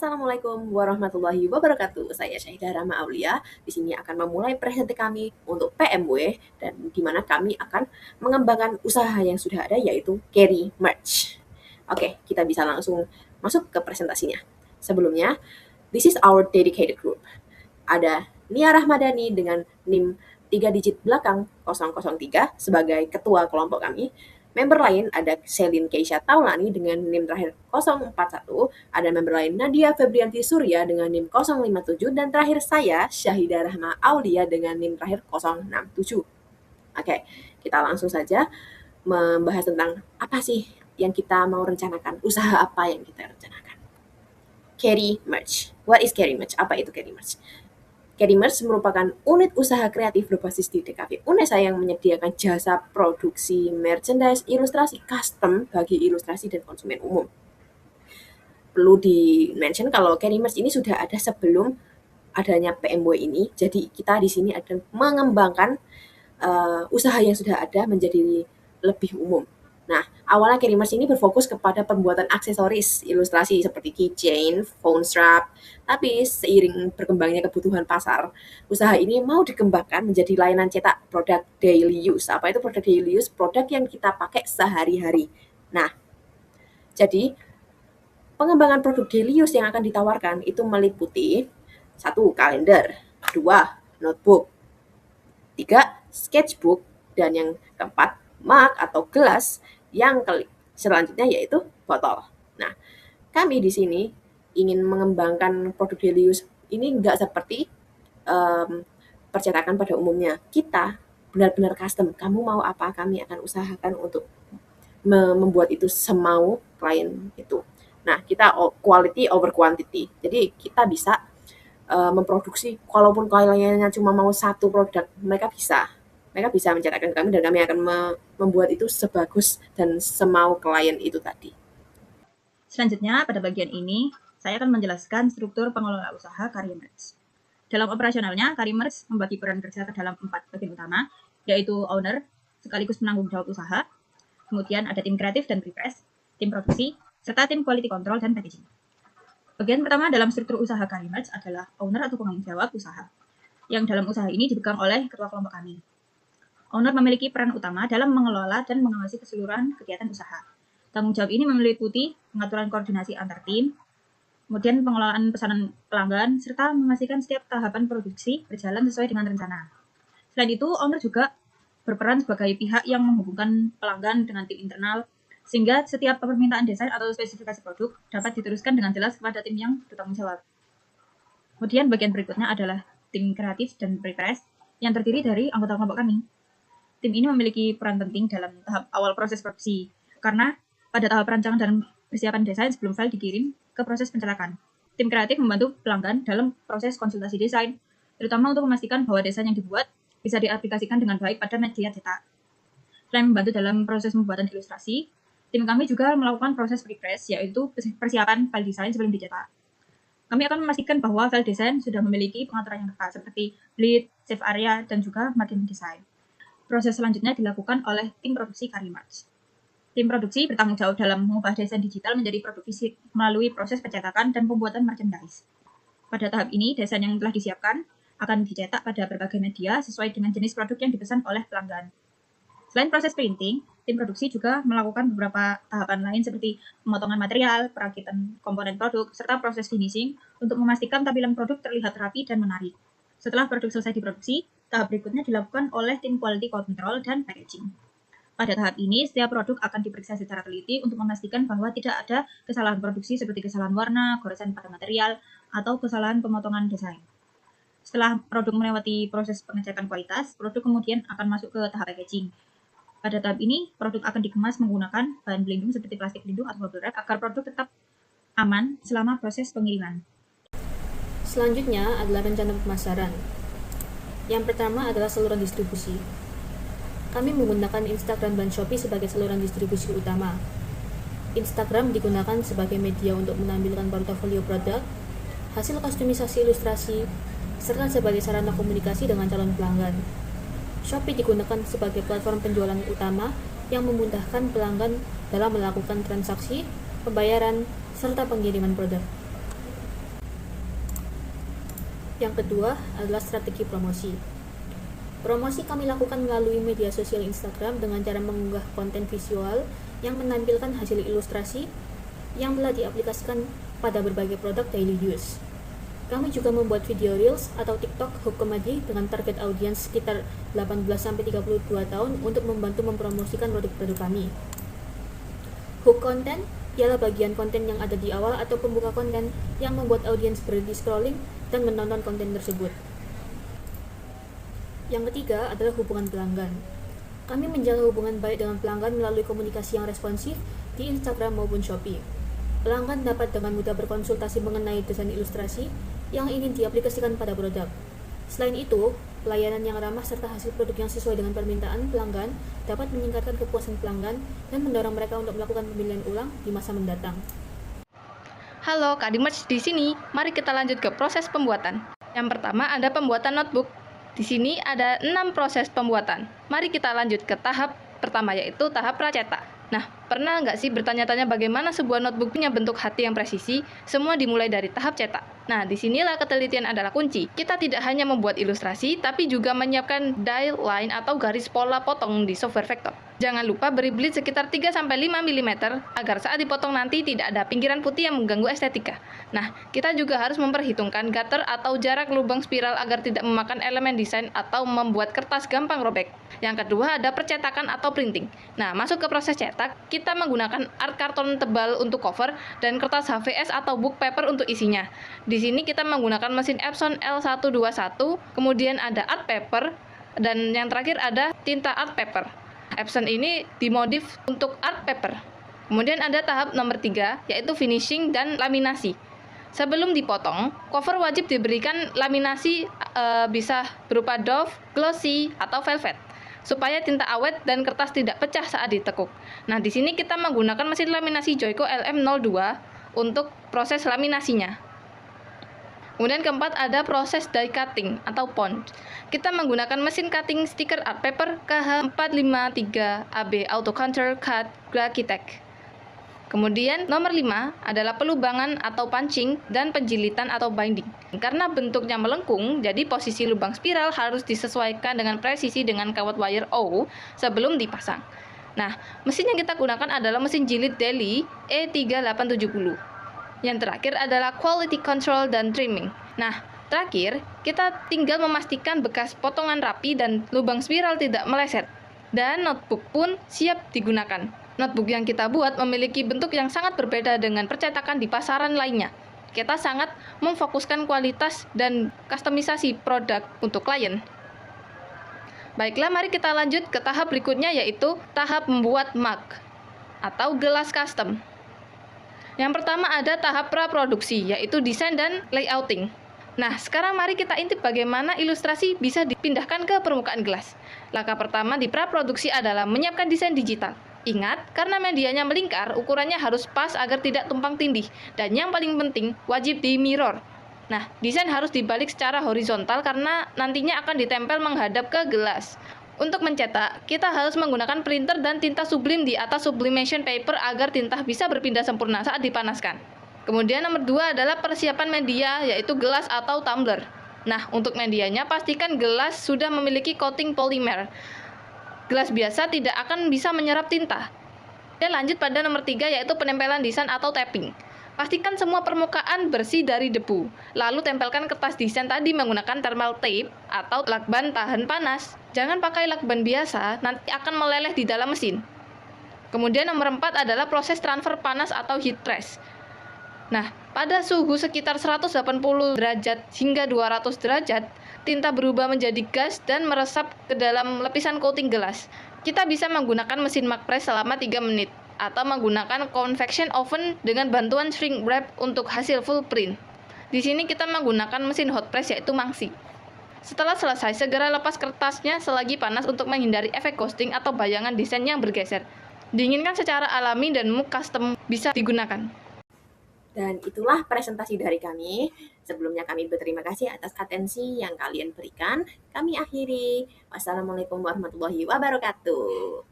Assalamualaikum warahmatullahi wabarakatuh. Saya Syahidah Rahma Aulia. Di sini akan memulai presentasi kami untuk PMW dan di mana kami akan mengembangkan usaha yang sudah ada yaitu Carry Merch. Oke, kita bisa langsung masuk ke presentasinya. Sebelumnya, this is our dedicated group. Ada Nia Rahmadani dengan NIM 3 digit belakang 003 sebagai ketua kelompok kami. Member lain ada Selin Keisha Taulani dengan NIM terakhir 041, ada member lain Nadia Febrianti Surya dengan NIM 057, dan terakhir saya, Syahidah Rahma Aulia dengan NIM terakhir 067. Oke, kita langsung saja membahas tentang apa sih yang kita mau rencanakan, usaha apa yang kita rencanakan. Carry Merch. What is Carry Merch? Apa itu Carry Merch? Carry Merch merupakan unit usaha kreatif berbasis di DKV Unesa yang menyediakan jasa produksi merchandise ilustrasi custom bagi ilustrasi dan konsumen umum. Perlu di-mention kalau Carry Merch ini sudah ada sebelum adanya PMW ini, jadi kita di sini akan mengembangkan usaha yang sudah ada menjadi lebih umum. Nah, awalnya Carry Merch ini berfokus kepada pembuatan aksesoris ilustrasi seperti keychain, phone strap, tapi seiring berkembangnya kebutuhan pasar, usaha ini mau dikembangkan menjadi layanan cetak produk daily use. Apa itu produk daily use? Produk yang kita pakai sehari-hari. Nah, jadi pengembangan produk daily use yang akan ditawarkan itu meliputi 1. Kalender, 2. Notebook, 3. Sketchbook, dan yang keempat, mug atau gelas, yang selanjutnya yaitu botol. Nah, kami di sini ingin mengembangkan produk daily use ini nggak seperti percetakan pada umumnya. Kita benar-benar custom. Kamu mau apa, kami akan usahakan untuk membuat itu semau klien itu. Nah, kita quality over quantity. Jadi kita bisa memproduksi, walaupun kliennya cuma mau satu produk, mereka bisa mencetakkan kami dan kami akan membuat itu sebagus dan semau klien itu tadi. Selanjutnya, pada bagian ini, saya akan menjelaskan struktur pengelola usaha Carry Merch. Dalam operasionalnya, Carry Merch membagi peran kerja ke dalam 4 bagian utama, yaitu owner, sekaligus penanggung jawab usaha, kemudian ada tim kreatif dan pre-press, tim produksi, serta tim quality control dan packaging. Bagian pertama dalam struktur usaha Carry Merch adalah owner atau penanggung jawab usaha, yang dalam usaha ini dipegang oleh ketua kelompok kami. Owner memiliki peran utama dalam mengelola dan mengawasi keseluruhan kegiatan usaha. Tanggung jawab ini meliputi pengaturan koordinasi antar tim, kemudian pengelolaan pesanan pelanggan, serta memastikan setiap tahapan produksi berjalan sesuai dengan rencana. Selain itu, owner juga berperan sebagai pihak yang menghubungkan pelanggan dengan tim internal, sehingga setiap permintaan desain atau spesifikasi produk dapat diteruskan dengan jelas kepada tim yang bertanggung jawab. Kemudian bagian berikutnya adalah tim kreatif dan pre-press yang terdiri dari anggota kelompok kami. Tim ini memiliki peran penting dalam tahap awal proses produksi, karena pada tahap perancangan dan persiapan desain sebelum file dikirim ke proses pencetakan. Tim kreatif membantu pelanggan dalam proses konsultasi desain, terutama untuk memastikan bahwa desain yang dibuat bisa diaplikasikan dengan baik pada media cetak. Selain membantu dalam proses pembuatan ilustrasi, tim kami juga melakukan proses pre-press, yaitu persiapan file desain sebelum dicetak. Kami akan memastikan bahwa file desain sudah memiliki pengaturan yang tepat, seperti bleed, save area, dan juga margin design. Proses selanjutnya dilakukan oleh tim produksi Carry Merch. Tim produksi bertanggung jawab dalam mengubah desain digital menjadi produk fisik melalui proses pencetakan dan pembuatan merchandise. Pada tahap ini, desain yang telah disiapkan akan dicetak pada berbagai media sesuai dengan jenis produk yang dipesan oleh pelanggan. Selain proses printing, tim produksi juga melakukan beberapa tahapan lain seperti pemotongan material, perakitan komponen produk, serta proses finishing untuk memastikan tampilan produk terlihat rapi dan menarik. Setelah produk selesai diproduksi, tahap berikutnya dilakukan oleh tim quality control dan packaging. Pada tahap ini, setiap produk akan diperiksa secara teliti untuk memastikan bahwa tidak ada kesalahan produksi seperti kesalahan warna, goresan pada material, atau kesalahan pemotongan desain. Setelah produk melewati proses pengecekan kualitas, produk kemudian akan masuk ke tahap packaging. Pada tahap ini, produk akan dikemas menggunakan bahan pelindung seperti plastik pelindung atau bubble wrap agar produk tetap aman selama proses pengiriman. Selanjutnya adalah rencana pemasaran. Yang pertama adalah saluran distribusi. Kami menggunakan Instagram dan Shopee sebagai saluran distribusi utama. Instagram digunakan sebagai media untuk menampilkan portofolio produk, hasil kustomisasi ilustrasi, serta sebagai sarana komunikasi dengan calon pelanggan. Shopee digunakan sebagai platform penjualan utama yang memudahkan pelanggan dalam melakukan transaksi, pembayaran, serta pengiriman produk. Yang kedua adalah strategi promosi. Promosi kami lakukan melalui media sosial Instagram dengan cara mengunggah konten visual yang menampilkan hasil ilustrasi yang telah diaplikasikan pada berbagai produk daily use. Kami juga membuat video Reels atau TikTok hook komedi dengan target audiens sekitar 18-32 tahun untuk membantu mempromosikan produk-produk kami. Hook konten ialah bagian konten yang ada di awal atau pembuka konten yang membuat audiens berhenti scrolling dan menonton konten tersebut. Yang ketiga adalah hubungan pelanggan. Kami menjaga hubungan baik dengan pelanggan melalui komunikasi yang responsif di Instagram maupun Shopee. Pelanggan dapat dengan mudah berkonsultasi mengenai desain ilustrasi yang ingin diaplikasikan pada produk. Selain itu, pelayanan yang ramah serta hasil produk yang sesuai dengan permintaan pelanggan dapat meningkatkan kepuasan pelanggan dan mendorong mereka untuk melakukan pemilihan ulang di masa mendatang. Halo, Kadimerch di sini. Mari kita lanjut ke proses pembuatan. Yang pertama ada pembuatan notebook. Di sini ada 6 proses pembuatan. Mari kita lanjut ke tahap pertama, yaitu tahap pracetak. Nah, pernah nggak sih bertanya-tanya bagaimana sebuah notebook punya bentuk hati yang presisi? Semua dimulai dari tahap cetak. Nah, disinilah ketelitian adalah kunci. Kita tidak hanya membuat ilustrasi, tapi juga menyiapkan die line atau garis pola potong di software vektor. Jangan lupa beri bleed sekitar 3-5 mm agar saat dipotong nanti tidak ada pinggiran putih yang mengganggu estetika. Nah, kita juga harus memperhitungkan gutter atau jarak lubang spiral agar tidak memakan elemen desain atau membuat kertas gampang robek. Yang kedua ada percetakan atau printing. Nah, masuk ke proses cetak, kita menggunakan art karton tebal untuk cover dan kertas HVS atau book paper untuk isinya. Di sini kita menggunakan mesin Epson L121, kemudian ada art paper, dan yang terakhir ada tinta art paper. Epson ini dimodif untuk art paper. Kemudian ada tahap nomor 3, yaitu finishing dan laminasi. Sebelum dipotong, cover wajib diberikan laminasi bisa berupa doff, glossy, atau velvet, supaya tinta awet dan kertas tidak pecah saat ditekuk. Nah, di sini kita menggunakan mesin laminasi Joico LM02 untuk proses laminasinya. Kemudian keempat ada proses die cutting atau pond. Kita menggunakan mesin cutting stiker art paper KH453AB Auto Counter Cut Graphitek. Kemudian nomor 5 adalah pelubangan atau punching dan penjilitan atau binding. Karena bentuknya melengkung, jadi posisi lubang spiral harus disesuaikan dengan presisi dengan kawat wire O sebelum dipasang. Nah, mesin yang kita gunakan adalah mesin jilid Deli E3870. Yang terakhir adalah quality control dan trimming. Nah, terakhir, kita tinggal memastikan bekas potongan rapi dan lubang spiral tidak meleset. Dan notebook pun siap digunakan. Notebook yang kita buat memiliki bentuk yang sangat berbeda dengan percetakan di pasaran lainnya. Kita sangat memfokuskan kualitas dan kustomisasi produk untuk klien. Baiklah, mari kita lanjut ke tahap berikutnya, yaitu tahap membuat mug atau gelas custom. Yang pertama ada tahap praproduksi, yaitu desain dan layouting. Nah, sekarang mari kita intip bagaimana ilustrasi bisa dipindahkan ke permukaan gelas. Langkah pertama di praproduksi adalah menyiapkan desain digital. Ingat, karena medianya melingkar, ukurannya harus pas agar tidak tumpang tindih. Dan yang paling penting, wajib di mirror. Nah, desain harus dibalik secara horizontal karena nantinya akan ditempel menghadap ke gelas. Untuk mencetak, kita harus menggunakan printer dan tinta sublim di atas sublimation paper agar tinta bisa berpindah sempurna saat dipanaskan. Kemudian nomor 2 adalah persiapan media, yaitu gelas atau tumbler. Nah, untuk medianya pastikan gelas sudah memiliki coating polimer. Gelas biasa tidak akan bisa menyerap tinta. Dan lanjut pada nomor 3, yaitu penempelan desain atau tapping. Pastikan semua permukaan bersih dari debu. Lalu tempelkan kertas desain tadi menggunakan thermal tape atau lakban tahan panas. Jangan pakai lakban biasa, nanti akan meleleh di dalam mesin. Kemudian nomor 4 adalah proses transfer panas atau heat press. Nah, pada suhu sekitar 180 derajat hingga 200 derajat, tinta berubah menjadi gas dan meresap ke dalam lapisan coating gelas. Kita bisa menggunakan mesin mug press selama 3 menit. Atau menggunakan convection oven dengan bantuan shrink wrap untuk hasil full print. Di sini kita menggunakan mesin hot press, yaitu Mangsi. Setelah selesai, segera lepas kertasnya selagi panas untuk menghindari efek ghosting atau bayangan desain yang bergeser. Diinginkan secara alami dan mug custom bisa digunakan. Dan itulah presentasi dari kami. Sebelumnya kami berterima kasih atas atensi yang kalian berikan. Kami akhiri. Wassalamualaikum warahmatullahi wabarakatuh.